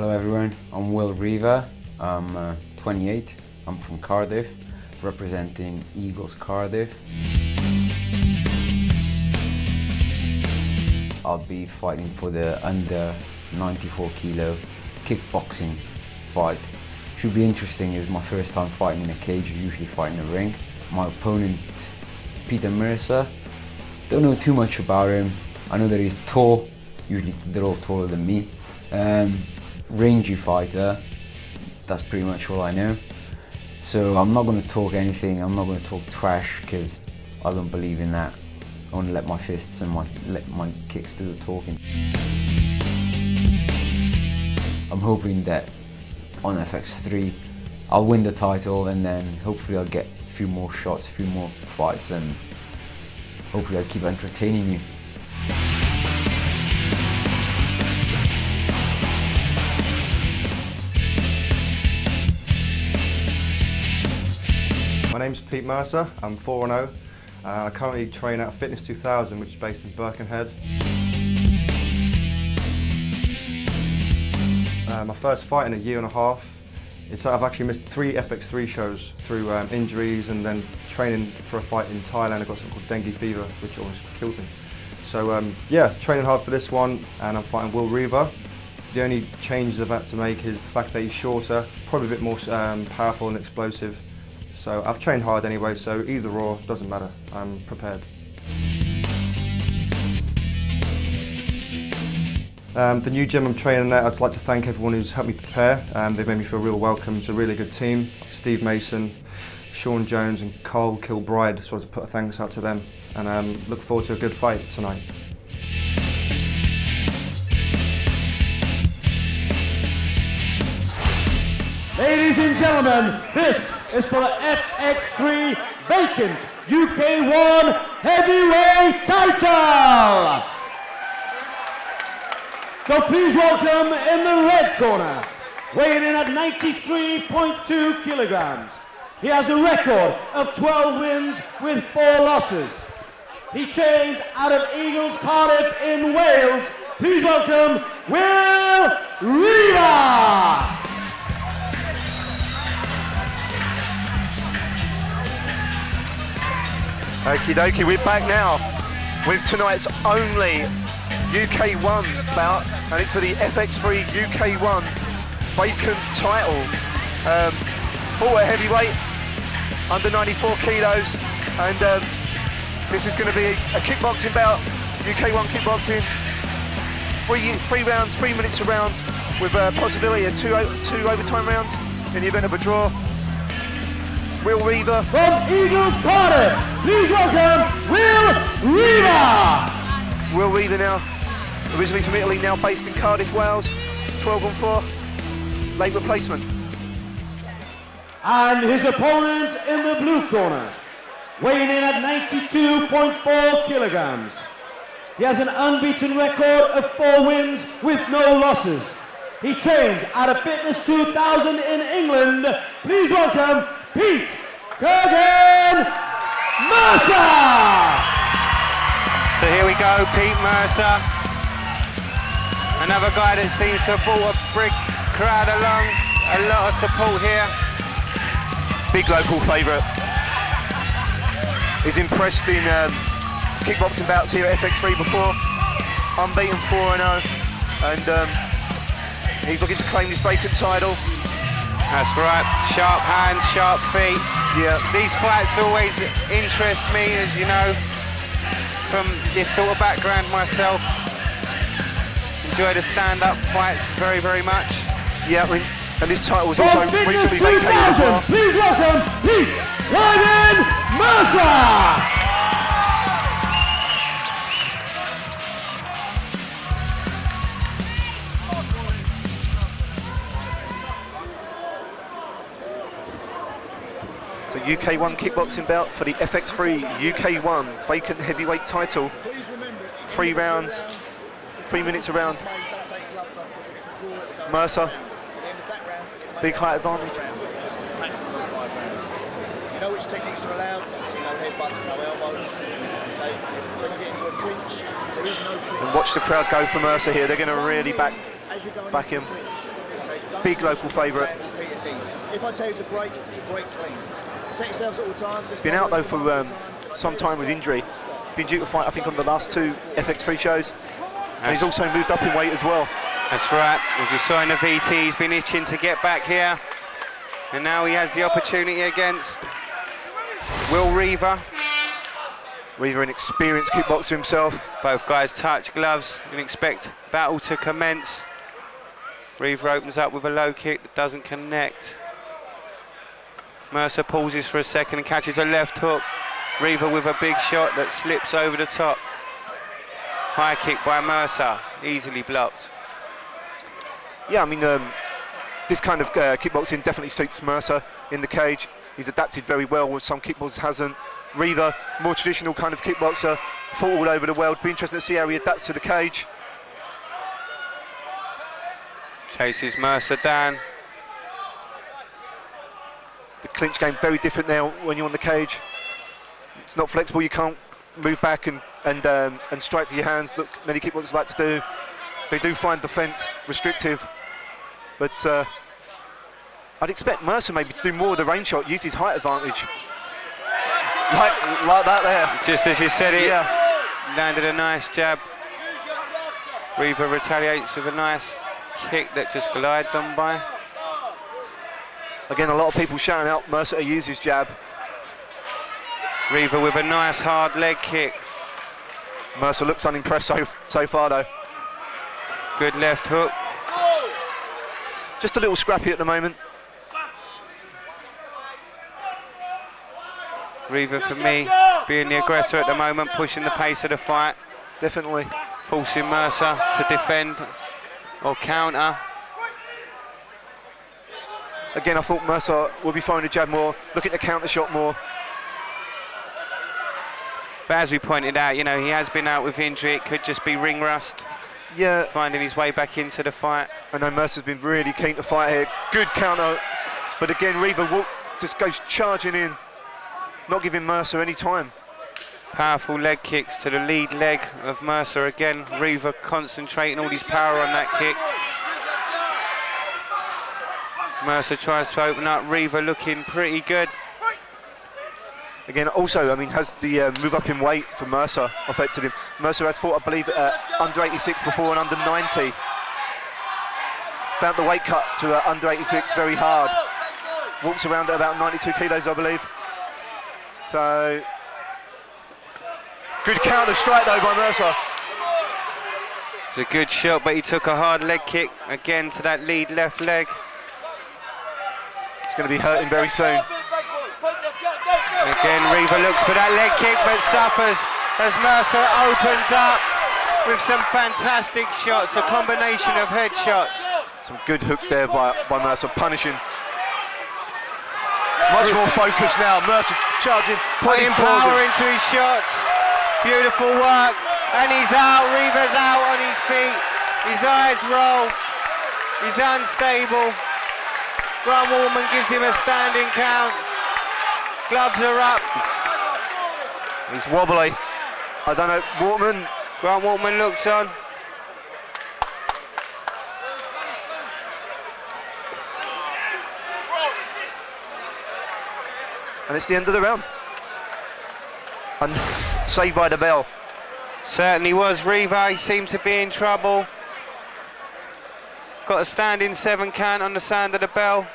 Hello everyone, I'm Riva. I'm 28. I'm from Cardiff, representing Eagles Cardiff. I'll be fighting for the under 94 kilo kickboxing fight. Should be interesting. It's my first time fighting in a cage. I usually fight in a ring. My opponent, Mercer. Don't know too much about him. I know that he's tall. Usually they're all taller than me. Rangy fighter. That's pretty much all I know. So I'm not going to talk anything. I'm not going to talk trash because I don't believe in that. I want to let my fists and let my kicks do the talking. I'm hoping that on FX3 I'll win the title, and then hopefully I'll get a few more shots, a few more fights, and hopefully I'll keep entertaining you. My name's Pete Mercer, I'm 4-0. I currently train at Fitness 2000, which is based in Birkenhead. My first fight in a year and a half. I've actually missed 3 FX3 shows through injuries, and then training for a fight in Thailand. I got something called dengue fever, which almost killed me. So yeah, training hard for this one, and I'm fighting Riva. The only changes I've had to make is the fact that he's shorter, probably a bit more powerful and explosive. So I've trained hard anyway, so either or, doesn't matter, I'm prepared. The new gym I'm training at, I'd like to thank everyone who's helped me prepare. They've made me feel real welcome. It's a really good team. Steve Mason, Sean Jones and Cole Kilbride, so I want to put a thanks out to them, and look forward to a good fight tonight. Ladies and gentlemen, this is for the FX3 vacant UK1 heavyweight title. So please welcome in the red corner, weighing in at 93.2 kilograms. He has a record of 12 wins with 4 losses. He trains out of Eagles Cardiff in Wales. Please welcome Riva. Okie dokie, we're back now with tonight's only UK1 bout, and it's for the FX3 UK1 vacant title. Full at heavyweight, under 94 kilos, and this is going to be a kickboxing bout, UK1 kickboxing. 3 rounds, 3 minutes a round, with a possibility of two overtime rounds in the event of a draw. Riva. From Eagles Cardiff, please welcome Riva. Riva now, originally from Italy, now based in Cardiff, Wales, 12-4, late replacement. And his opponent in the blue corner, weighing in at 92.4 kilograms. He has an unbeaten record of 4 wins with no losses. He trains out of Fitness 2000 in England. Please welcome Pete Mercer! So here we go, Pete Mercer. Another guy that seems to have brought a big crowd along. A lot of support here. Big local favourite. He's impressed in kickboxing bouts here at FX3 before. Unbeaten 4-0. And he's looking to claim this vacant title. That's right, sharp hands, sharp feet. Yeah. These fights always interest me, as you know, from this sort of background myself. Enjoy the stand-up fights very, very much. Yeah, and this title was also recently vacated as well. Please welcome Pete Mercer! So UK1 kickboxing bout for the FX3 UK1 vacant heavyweight title. 3 rounds, 3 minutes a round. Mercer, big height advantage. Maximum of 5 rounds. You know which techniques are allowed, so no headbutts, no elbows. When you get into a clinch, there is no clinch. And watch the crowd go for Mercer here. They're going to really back him. big local favourite. If I tell you to break clean. Protect yourselves at all times. Been out though for some time with injury. Been due to fight, I think, on the last 2 FX3 shows. And he's also moved up in weight as well. That's right. As we saw in the VT, he's been itching to get back here. And now he has the opportunity against Riva. Riva, an experienced kickboxer himself. Both guys touch gloves and expect battle to commence. Riva opens up with a low kick that doesn't connect. Mercer pauses for a second and catches a left hook. Riva with a big shot that slips over the top. High kick by Mercer, easily blocked. Yeah, I mean, this kind of kickboxing definitely suits Mercer in the cage. He's adapted very well, with some kickboxers hasn't. Riva, more traditional kind of kickboxer, fought all over the world. Be interesting to see how he adapts to the cage. Chases Mercer down. The clinch game very different now when you're on the cage. It's not flexible. You can't move back and strike with your hands that many kickboxers like to do. They do find defence restrictive, but I'd expect Mercer maybe to do more of the range shot, use his height advantage. Like that there. Just as you said it, yeah. Landed a nice jab. Riva retaliates with a nice kick that just glides on by. Again, a lot of people shouting out Mercer to use his jab. Riva with a nice hard leg kick. Mercer looks unimpressed so far though. Good left hook. Just a little scrappy at the moment. Riva, for me, being the aggressor at the moment, pushing the pace of the fight. Definitely. Forcing Mercer to defend or counter. Again, I thought Mercer would be throwing the jab more, looking to counter shot more. But as we pointed out, you know, he has been out with injury. It could just be ring rust. Yeah. Finding his way back into the fight. I know Mercer's been really keen to fight here. Good counter. But again, Riva just goes charging in, not giving Mercer any time. Powerful leg kicks to the lead leg of Mercer again. Riva concentrating all his power on that kick. Mercer tries to open up. Riva looking pretty good. Again, also, I mean, has the move up in weight for Mercer affected him? Mercer has fought, I believe, under 86 before and under 90. Found the weight cut to under 86 very hard. Walks around at about 92 kilos, I believe. So, good counter strike though by Mercer. It's a good shot, but he took a hard leg kick again to that lead left leg. It's going to be hurting very soon. Again, Riva looks for that leg kick, but suffers as Mercer opens up with some fantastic shots, a combination of headshots. Some good hooks there by Mercer, punishing. Much more focused now. Mercer charging, putting power into his shots. Beautiful work, and he's out. Riva's out on his feet. His eyes roll. He's unstable. Grant Waltman gives him a standing count. Gloves are up. He's wobbly. I don't know, Waltman. Grant Waltman looks on. And it's the end of the round. And saved by the bell. Certainly was Riva. He seemed to be in trouble. Got a standing 7 count on the sound of the bell.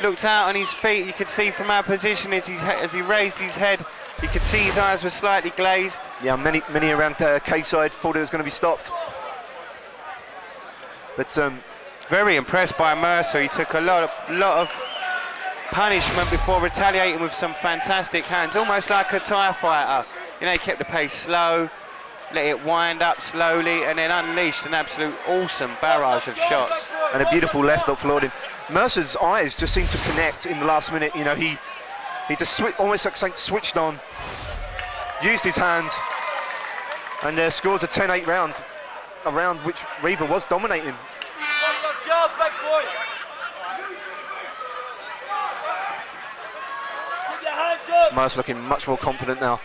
Looked out on his feet. You could see from our position as he raised his head, you could see his eyes were slightly glazed. Yeah, many around K-side thought it was going to be stopped. But very impressed by Mercer. He took a lot of punishment before retaliating with some fantastic hands, almost like a Thai fighter. You know, he kept the pace slow, let it wind up slowly, and then unleashed an absolute awesome barrage of shots. And a beautiful left hook floored him. Mercer's eyes just seemed to connect in the last minute. You know, he just almost like something switched on, used his hands, and scores a 10-8 round, a round which Riva was dominating. Mercer looking much more confident now.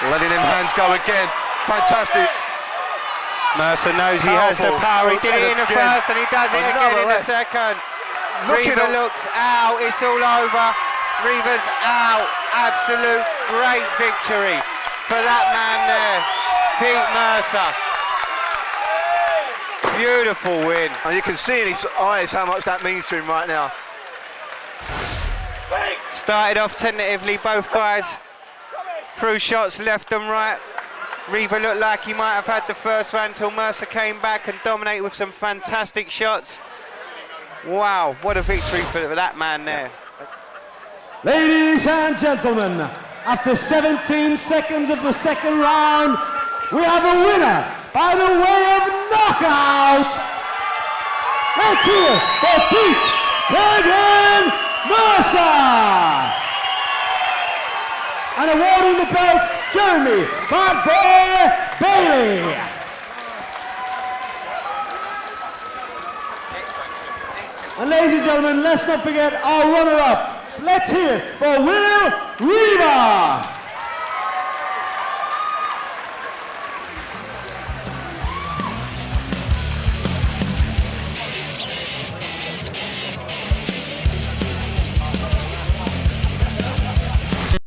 Letting them hands go again. Fantastic. Mercer knows he has the power. He did it in the first and he does it again in the second. Riva looks out, it's all over. Riva's out. Absolute great victory for that man there, Pete Mercer. Beautiful win. And you can see in his eyes how much that means to him right now. Started off tentatively, both guys threw shots left and right. Riva looked like he might have had the first round until Mercer came back and dominated with some fantastic shots. Wow, what a victory for that man there. Ladies and gentlemen, after 17 seconds of the second round, we have a winner by the way of knockout. Let's hear for Pete Mercer. And awarding the belt, Jeremy "Bad Boy" Bailey. And ladies and gentlemen, let's not forget our runner-up. Let's hear for Will